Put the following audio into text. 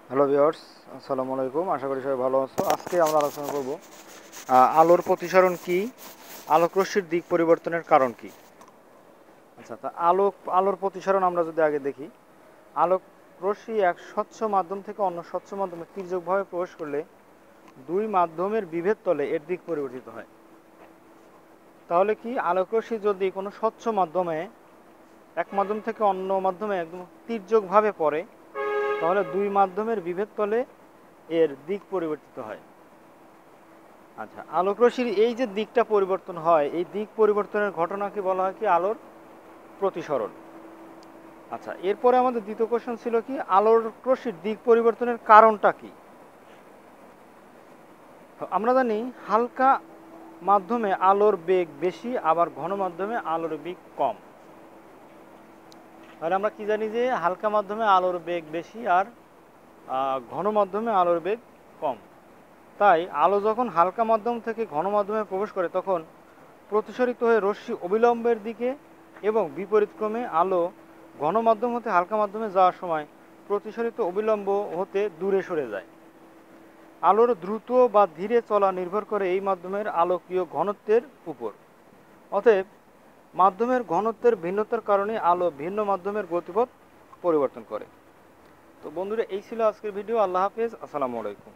Hello viewers, আসসালামু আলাইকুম। আশা করি সবাই ভালো আছো। আজকে আমরা আলোচনা করব আলোর প্রতিসরণ কি, আলোক রশ্মির দিক পরিবর্তনের কারণ কি। আচ্ছা, তা আলোর প্রতিসরণ আমরা যদি আগে দেখি, আলোক রশ্মি এক স্বচ্ছ মাধ্যম থেকে অন্য স্বচ্ছ মাধ্যমে তির্যকভাবে প্রবেশ করলে দুই মাধ্যমের বিভেদ তলে এর দিক পরিবর্তিত হয়। তাহলে কি, আলোক রশ্মি যদি কোনো স্বচ্ছ মাধ্যমে এক মাধ্যম থেকে অন্য মাধ্যমে একদম তির্যকভাবে পড়ে, তাহলে দুই মাধ্যমের বিভেদ তলে এর দিক পরিবর্তিত হয়। আচ্ছা, আলোক রশ্মির এই যে দিকটা পরিবর্তন হয়, এই দিক পরিবর্তনের ঘটনাকে বলা হয় কি আলোর প্রতিসরণ। আচ্ছা, এরপরে আমাদের দ্বিতীয় কোশ্চেন ছিল কি, আলোর রশ্মির দিক পরিবর্তনের কারণটা কি। আমরা জানি হালকা মাধ্যমে আলোর বেগ বেশি, আবার ঘন মাধ্যমে আলোর বেগ কম। তাহলে আমরা কি জানি যে হালকা মাধ্যমে আলোর বেগ বেশি আর ঘন মাধ্যমে আলোর বেগ কম। তাই আলো যখন হালকা মাধ্যম থেকে ঘন মাধ্যমে প্রবেশ করে, তখন প্রতিসরিত হয়ে রশ্মি অবিলম্বের দিকে এবং বিপরীতক্রমে আলো ঘন মাধ্যম হতে হালকা মাধ্যমে যাওয়ার সময় প্রতিসরিত অবিলম্ব হতে দূরে সরে যায়। আলোর দ্রুত বা ধীরে চলা নির্ভর করে এই মাধ্যমের আলোকীয় ঘনত্বের উপর। অতএব মাধ্যমের ঘনত্বের ভিন্নতার কারণে আলো ভিন্ন মাধ্যমের গতিপথ পরিবর্তন করে। তো বন্ধুরা, এই ছিল আজকের ভিডিও। আল্লাহ হাফেজ, আসসালামু আলাইকুম।